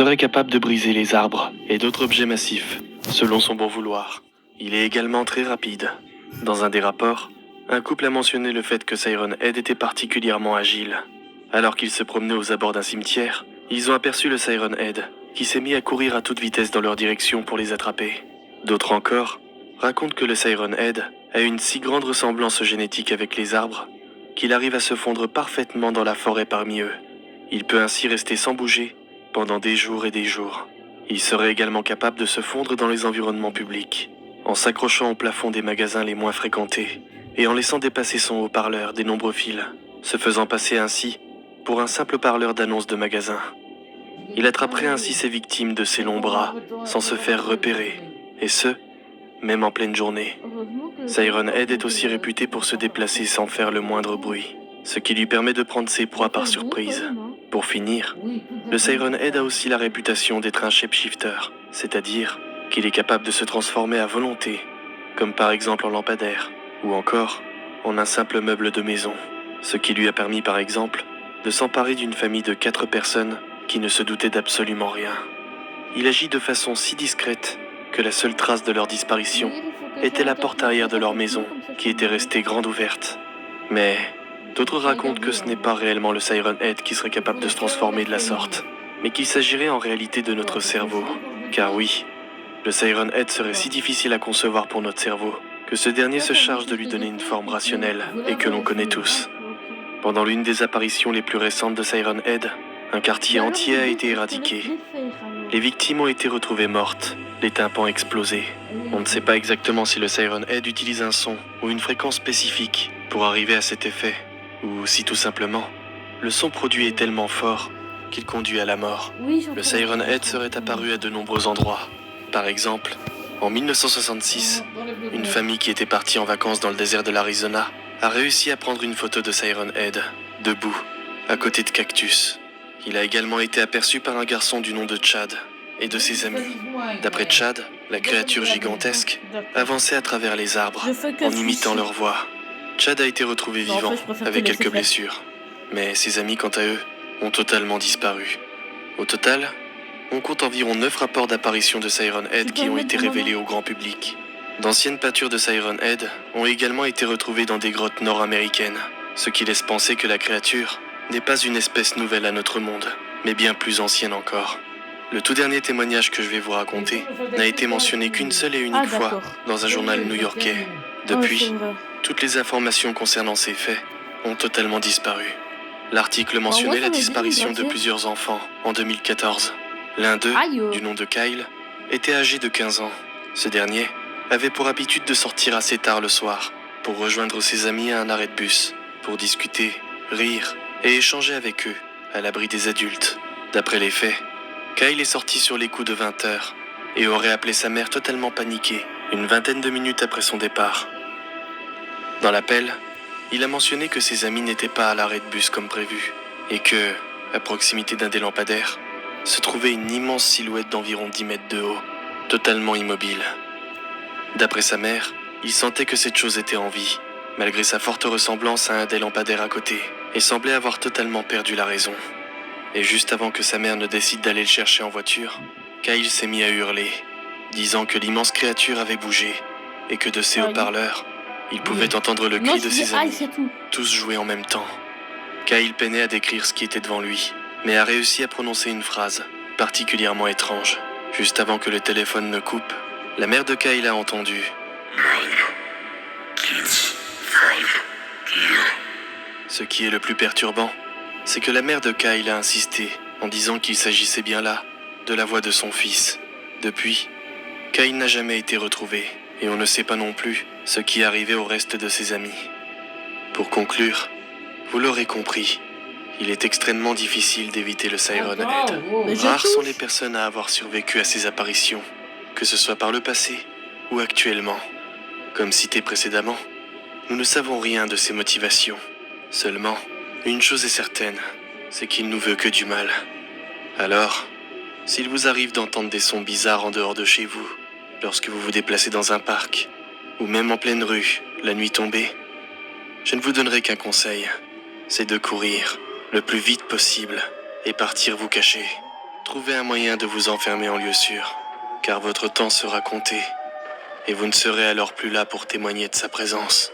serait capable de briser les arbres et d'autres objets massifs, selon son bon vouloir. Il est également très rapide. Dans un des rapports, un couple a mentionné le fait que Siren Head était particulièrement agile. Alors qu'ils se promenaient aux abords d'un cimetière, ils ont aperçu le Siren Head, qui s'est mis à courir à toute vitesse dans leur direction pour les attraper. D'autres encore racontent que le Siren Head a une si grande ressemblance génétique avec les arbres qu'il arrive à se fondre parfaitement dans la forêt parmi eux. Il peut ainsi rester sans bouger pendant des jours et des jours. Il serait également capable de se fondre dans les environnements publics, en s'accrochant au plafond des magasins les moins fréquentés et en laissant dépasser son haut-parleur des nombreux fils, se faisant passer ainsi pour un simple parleur d'annonces de magasins. Il attraperait ainsi ses victimes de ses longs bras sans se faire repérer, et ce, même en pleine journée. Siren Head est aussi réputé pour se déplacer sans faire le moindre bruit, ce qui lui permet de prendre ses proies par surprise. Pour finir, le Siren Head a aussi la réputation d'être un shapeshifter, c'est-à-dire qu'il est capable de se transformer à volonté, comme par exemple en lampadaire, ou encore en un simple meuble de maison, ce qui lui a permis par exemple de s'emparer d'une famille de 4 personnes qui ne se doutaient d'absolument rien. Il agit de façon si discrète que la seule trace de leur disparition était la porte arrière de leur maison, qui était restée grande ouverte. Mais d'autres racontent que ce n'est pas réellement le Siren Head qui serait capable de se transformer de la sorte, mais qu'il s'agirait en réalité de notre cerveau. Car oui, le Siren Head serait si difficile à concevoir pour notre cerveau que ce dernier se charge de lui donner une forme rationnelle et que l'on connaît tous. Pendant l'une des apparitions les plus récentes de Siren Head, un quartier entier a été éradiqué. Les victimes ont été retrouvées mortes, les tympans explosés. On ne sait pas exactement si le Siren Head utilise un son ou une fréquence spécifique pour arriver à cet effet, ou si tout simplement, le son produit est tellement fort qu'il conduit à la mort. Le Siren Head serait apparu à de nombreux endroits. Par exemple, en 1966, une famille qui était partie en vacances dans le désert de l'Arizona a réussi à prendre une photo de Siren Head, debout, à côté de cactus. Il a également été aperçu par un garçon du nom de Chad et de ses amis. D'après Chad, la créature gigantesque avançait à travers les arbres en imitant leur voix. Chad a été retrouvé vivant avec quelques blessures, mais ses amis quant à eux ont totalement disparu. Au total, on compte environ 9 rapports d'apparition de Siren Head qui ont été révélés au grand public. D'anciennes peintures de Siren Head ont également été retrouvées dans des grottes nord-américaines, ce qui laisse penser que la créature n'est pas une espèce nouvelle à notre monde, mais bien plus ancienne encore. Le tout dernier témoignage que je vais vous raconter n'a été mentionné qu'une seule et unique fois dans un journal new-yorkais. Depuis, toutes les informations concernant ces faits ont totalement disparu. L'article mentionnait la disparition de plusieurs enfants en 2014. L'un d'eux, du nom de Kyle, était âgé de 15 ans. Ce dernier avait pour habitude de sortir assez tard le soir pour rejoindre ses amis à un arrêt de bus, pour discuter, rire et échanger avec eux, à l'abri des adultes. D'après les faits, Kyle est sorti sur les coups de 20 heures et aurait appelé sa mère totalement paniquée une vingtaine de minutes après son départ. Dans l'appel, il a mentionné que ses amis n'étaient pas à l'arrêt de bus comme prévu et que, à proximité d'un des lampadaires, se trouvait une immense silhouette d'environ 10 mètres de haut, totalement immobile. D'après sa mère, il sentait que cette chose était en vie, malgré sa forte ressemblance à un des lampadaires à côté, et semblait avoir totalement perdu la raison. Et juste avant que sa mère ne décide d'aller le chercher en voiture, Kyle s'est mis à hurler, disant que l'immense créature avait bougé, et que de ses haut-parleurs, il pouvait entendre le cri de ses amis, tous jouer en même temps. Kyle peinait à décrire ce qui était devant lui, mais a réussi à prononcer une phrase particulièrement étrange. Juste avant que le téléphone ne coupe, la mère de Kyle a entendu Ce qui est le plus perturbant, c'est que la mère de Kyle a insisté en disant qu'il s'agissait bien là de la voix de son fils. Depuis, Kyle n'a jamais été retrouvé et on ne sait pas non plus ce qui est arrivé au reste de ses amis. Pour conclure, vous l'aurez compris, il est extrêmement difficile d'éviter le Siren Head. Rares sont les personnes à avoir survécu à ces apparitions, que ce soit par le passé ou actuellement. Comme cité précédemment, nous ne savons rien de ses motivations. Seulement, une chose est certaine, c'est qu'il nous veut que du mal. Alors, s'il vous arrive d'entendre des sons bizarres en dehors de chez vous, lorsque vous vous déplacez dans un parc, ou même en pleine rue, la nuit tombée, je ne vous donnerai qu'un conseil, c'est de courir le plus vite possible et partir vous cacher. trouver un moyen de vous enfermer en lieu sûr, car votre temps sera compté, et vous ne serez alors plus là pour témoigner de sa présence.